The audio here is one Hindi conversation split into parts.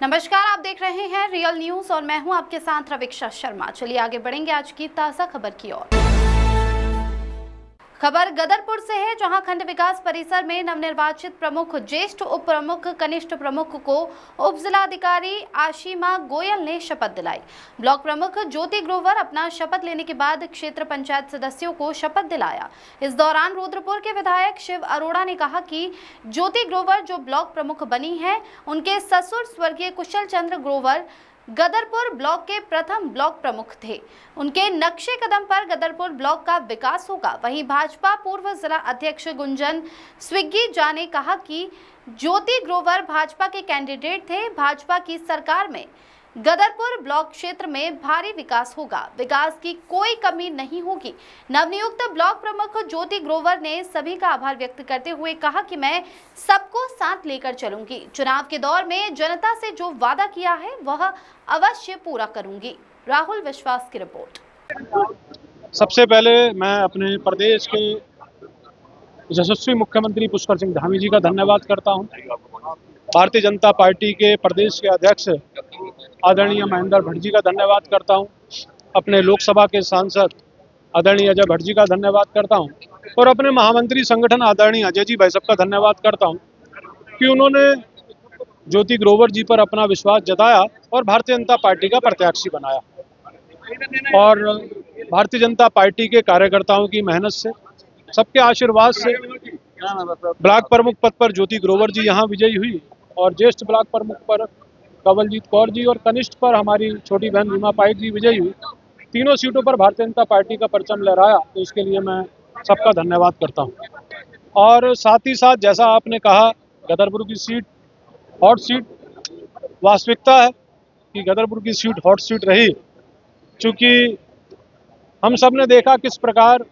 नमस्कार, आप देख रहे हैं रियल न्यूज और मैं हूं आपके साथ रवीक्षा शर्मा। चलिए आगे बढ़ेंगे आज की ताजा खबर की ओर। खबर गदरपुर से है, जहां खंड विकास परिसर में नवनिर्वाचित प्रमुख, ज्येष्ठ उप प्रमुख, कनिष्ठ प्रमुख को उप जिलाधिकारी आशिमा गोयल ने शपथ दिलाई। ब्लॉक प्रमुख ज्योति ग्रोवर अपना शपथ लेने के बाद क्षेत्र पंचायत सदस्यों को शपथ दिलाया। इस दौरान रुद्रपुर के विधायक शिव अरोड़ा ने कहा कि ज्योति ग्रोवर जो ब्लॉक प्रमुख बनी है, उनके ससुर स्वर्गीय कुशल चंद्र ग्रोवर गदरपुर ब्लॉक के प्रथम ब्लॉक प्रमुख थे। उनके नक्शे कदम पर गदरपुर ब्लॉक का विकास होगा। वहीं भाजपा पूर्व जिला अध्यक्ष गुंजन स्विग्गी जा ने कहा कि ज्योति ग्रोवर भाजपा के कैंडिडेट थे। भाजपा की सरकार में गदरपुर ब्लॉक क्षेत्र में भारी विकास होगा, विकास की कोई कमी नहीं होगी। नवनियुक्त ब्लॉक प्रमुख ज्योति ग्रोवर ने सभी का आभार व्यक्त करते हुए कहा कि मैं सबको साथ लेकर चलूंगी। चुनाव के दौर में जनता से जो वादा किया है वह अवश्य पूरा करूंगी। राहुल विश्वास की रिपोर्ट। सबसे पहले मैं अपने प्रदेश के यशस्वी मुख्यमंत्री पुष्कर सिंह धामी जी का धन्यवाद करता हूं। भारतीय जनता पार्टी के प्रदेश के अध्यक्ष आदरणीय महेंद्र भट्ट जी का धन्यवाद करता हूं। अपने लोकसभा के सांसद आदरणीय अजय भट्ट जी का धन्यवाद करता हूं और अपने महामंत्री संगठन आदरणीय अजय जी भाई साहब का धन्यवाद करता हूं कि उन्होंने ज्योति ग्रोवर जी पर अपना विश्वास जताया और भारतीय जनता पार्टी का प्रत्याशी बनाया। और भारतीय जनता पार्टी के कार्यकर्ताओं की मेहनत से, सबके आशीर्वाद से ब्लॉक प्रमुख पद पर ज्योति ग्रोवर जी यहाँ विजयी हुई और ज्येष्ठ ब्लॉक प्रमुख पर कवलजीत कौर जी और कनिष्ठ पर हमारी छोटी बहन रीमा पाइक जी विजयी हुई। तीनों सीटों पर भारतीय जनता पार्टी का परचम लहराया, तो इसके लिए मैं सबका धन्यवाद करता हूं। और साथ ही साथ जैसा आपने कहा, गदरपुर की सीट हॉट सीट, वास्तविकता है कि गदरपुर की सीट हॉट सीट रही, चूँकि हम सब ने देखा किस प्रकार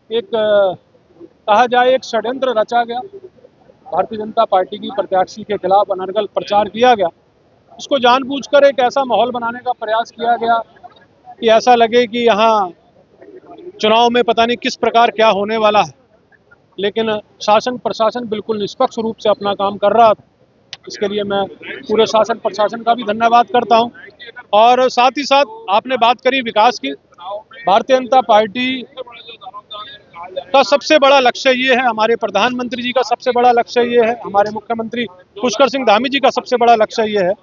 एक कहा जाए एक षड्यंत्र रचा गया, भारतीय जनता पार्टी की प्रत्याशी के खिलाफ अनर्गल प्रचार किया गया। उसको जानबूझकर एक ऐसा माहौल बनाने का प्रयास किया गया कि ऐसा लगे कि यहाँ चुनाव में पता नहीं किस प्रकार क्या होने वाला है, लेकिन शासन प्रशासन बिल्कुल निष्पक्ष रूप से अपना काम कर रहा था। इसके लिए मैं पूरे शासन प्रशासन का भी धन्यवाद करता हूं। और साथ ही साथ आपने बात करी विकास की। भारतीय जनता पार्टी का सबसे बड़ा लक्ष्य ये है, हमारे प्रधानमंत्री जी का सबसे बड़ा लक्ष्य ये है, हमारे मुख्यमंत्री पुष्कर सिंह धामी जी का सबसे बड़ा लक्ष्य ये है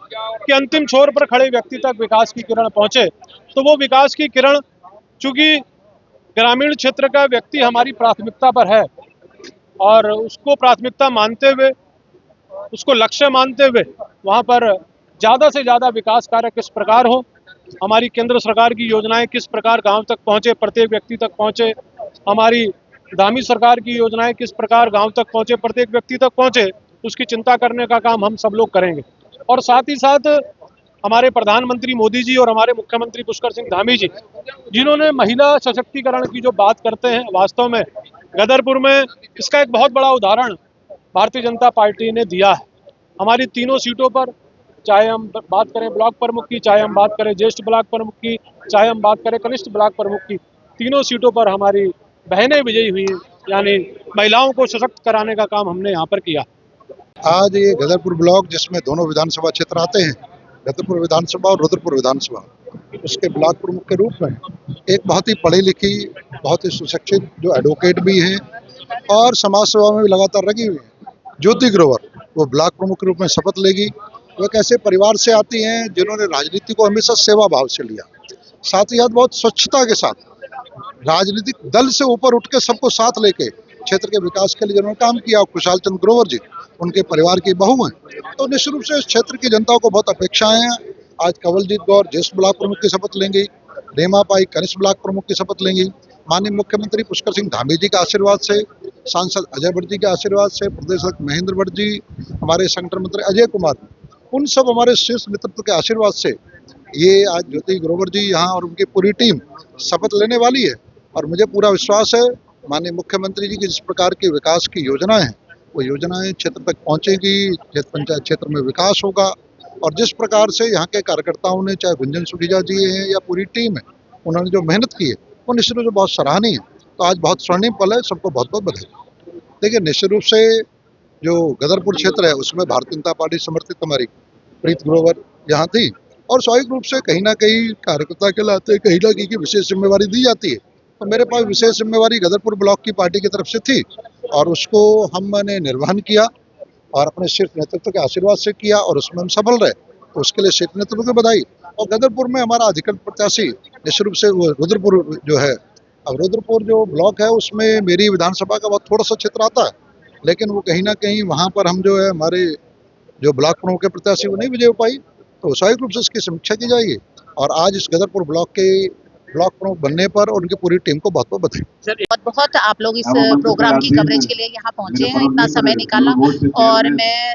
कि अंतिम छोर पर खड़े व्यक्ति तक विकास की किरण पहुंचे। तो वो विकास की किरण, चूंकि ग्रामीण क्षेत्र का व्यक्ति हमारी प्राथमिकता पर है और उसको प्राथमिकता मानते हुए, उसको लक्ष्य मानते हुए वहाँ पर ज़्यादा से ज़्यादा विकास कार्य किस प्रकार हो, हमारी केंद्र सरकार की योजनाएं किस प्रकार गांव तक पहुंचे, प्रत्येक व्यक्ति तक पहुंचे, हमारी धामी सरकार की योजनाएं किस प्रकार गांव तक पहुंचे, प्रत्येक व्यक्ति तक पहुंचे, उसकी चिंता करने का काम हम सब लोग करेंगे। और साथ ही साथ हमारे प्रधानमंत्री मोदी जी और हमारे मुख्यमंत्री पुष्कर सिंह धामी जी, जिन्होंने महिला सशक्तिकरण की जो बात करते हैं, वास्तव में गदरपुर में इसका एक बहुत बड़ा उदाहरण भारतीय जनता पार्टी ने दिया है। हमारी तीनों सीटों पर, चाहे हम बात करें ब्लॉक प्रमुख की, चाहे हम बात करें ज्येष्ठ ब्लॉक प्रमुख की, चाहे हम बात करें कनिष्ठ ब्लॉक प्रमुख की, तीनों सीटों पर हमारी बहनें विजयी हुई हैं। यानी महिलाओं को सशक्त कराने का काम हमने यहाँ पर किया। आज ये गदरपुर ब्लॉक, जिसमें दोनों विधानसभा क्षेत्र आते हैं, गदरपुर विधानसभा और रुद्रपुर विधानसभा, उसके ब्लॉक प्रमुख के रूप में एक बहुत ही पढ़ी लिखी, बहुत ही सुशिक्षित, जो एडवोकेट भी हैं और समाज सेवा में भी लगातार लगी हुई है, ज्योति ग्रोवर, वो ब्लॉक प्रमुख के रूप में शपथ लेगी। वो एक ऐसे परिवार से आती हैं जिन्होंने राजनीति को हमेशा सेवा भाव से लिया, साथ ही साथ बहुत स्वच्छता के साथ राजनीतिक दल से ऊपर उठ के सबको साथ लेके क्षेत्र के विकास के लिए जिन्होंने काम किया। कुशल चंद्र ग्रोवर जी उनके परिवार की बहू हैं, तो निश्चित रूप से इस क्षेत्र की जनता को बहुत अपेक्षाएं हैं। आज कवलजीत कौर ज्येष्ठ ब्लॉक प्रमुख की शपथ लेंगी, रीमा पाई कनिष्ठ ब्लॉक प्रमुख की शपथ लेंगी। माननीय मुख्यमंत्री पुष्कर सिंह धामी जी के आशीर्वाद से, सांसद अजय भट्ट जी के आशीर्वाद से, प्रदेश अध्यक्ष महेंद्र भट्ट जी, हमारे संगठन मंत्री अजय कुमार, उन सब हमारे शीर्ष नेतृत्व के आशीर्वाद से ये आज ज्योति ग्रोवर जी यहाँ और उनकी पूरी टीम शपथ लेने वाली है। और मुझे पूरा विश्वास है माननीय मुख्यमंत्री जी की जिस प्रकार की विकास की योजनाएं हैं, वो योजनाएं क्षेत्र तक पहुंचेगी, क्षेत्र पंचायत क्षेत्र में विकास होगा। और जिस प्रकार से यहाँ के कार्यकर्ताओं ने, चाहे गुंजन सुखीजा जी हैं या पूरी टीम है, उन्होंने जो मेहनत की है वो निश्चित रूप से बहुत सराहनीय है। तो आज बहुत स्वर्णिम पल है, सबको बहुत बहुत बधाई। देखिए, निश्चित रूप से जो गदरपुर क्षेत्र है उसमें भारतीय जनता पार्टी समर्थित हमारी प्रीत ग्रोवर यहाँ थी, और स्वाभाविक रूप से कहीं ना कहीं कार्यकर्ता के लाते कहीं ना कहीं की विशेष जिम्मेवारी दी जाती है। तो मेरे पास विशेष जिम्मेवारी गदरपुर ब्लॉक की पार्टी की तरफ से थी और उसको हमने निर्वहन किया और अपने शीर्ष नेतृत्व के आशीर्वाद से किया और उसमें हम सफल रहे। तो उसके लिए शीर्ष नेतृत्व को बधाई। और गदरपुर में हमारा अधिकृत प्रत्याशी निश्चित रूप से वो रुद्रपुर जो है, अब रुद्रपुर जो ब्लॉक है उसमें मेरी विधानसभा का बहुत थोड़ा सा क्षेत्र आता है, लेकिन वो कहीं ना कहीं वहाँ पर हम जो है हमारे जो ब्लॉक प्रमुख के प्रत्याशी वो नहीं विजय हो पाई, तो स्वाभाविक रूप से इसकी समीक्षा की जाएगी। और आज इस गदरपुर ब्लॉक के ब्लॉक प्रमुख बनने पर और उनकी पूरी टीम को बहुत बहुत बधाई। बहुत बहुत आप लोग इस प्रोग्राम की कवरेज के लिए यहाँ पहुंचे हैं, इतना समय निकाला। और मैं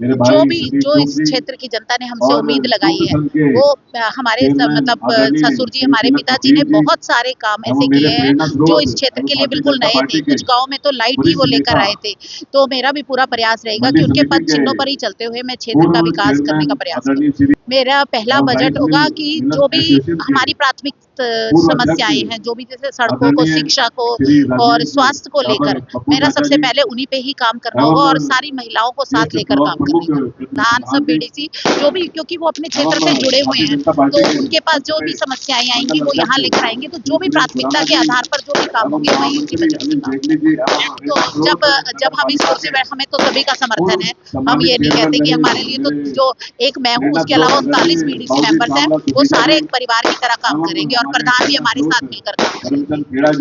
जो इस क्षेत्र की जनता ने हमसे उम्मीद लगाई है वो हमारे मतलब ससुर जी, हमारे पिताजी ने बहुत सारे काम ऐसे किए हैं जो इस क्षेत्र के लिए बिल्कुल नए थे। कुछ गांव में तो लाइट ही वो लेकर आए थे। तो मेरा भी पूरा प्रयास रहेगा कि उनके पद चिन्हों पर ही चलते हुए मैं क्षेत्र का विकास करने का प्रयास करूँ। मेरा पहला बजट होगा कि जो भी हमारी प्राथमिक समस्याएं हैं, जो भी जैसे सड़कों को, शिक्षा को और स्वास्थ्य को लेकर, मेरा सबसे पहले उन्हीं पे ही काम करना होगा और सारी महिलाओं को साथ लेकर काम करने का। प्रधान सब बीडीसी जो भी, क्योंकि वो अपने क्षेत्र से जुड़े हुए हैं, तो उनके पास जो भी समस्याएं आएंगी वो यहाँ लेकर आएंगे। तो जो भी प्राथमिकता के आधार पर जो भी काम होंगे वही उनकी बजट में काम। तो जब हम इस कुर्सी पर, हमें तो सभी का समर्थन है। हम ये नहीं कहते कि हमारे लिए तो जो एक मैं हूँ, उसके अलावा 39 बीडीसी मेंबर्स हैं, वो सारे एक परिवार की तरह काम करेंगे और प्रधान भी हमारे साथ मिलकर काम करेंगे।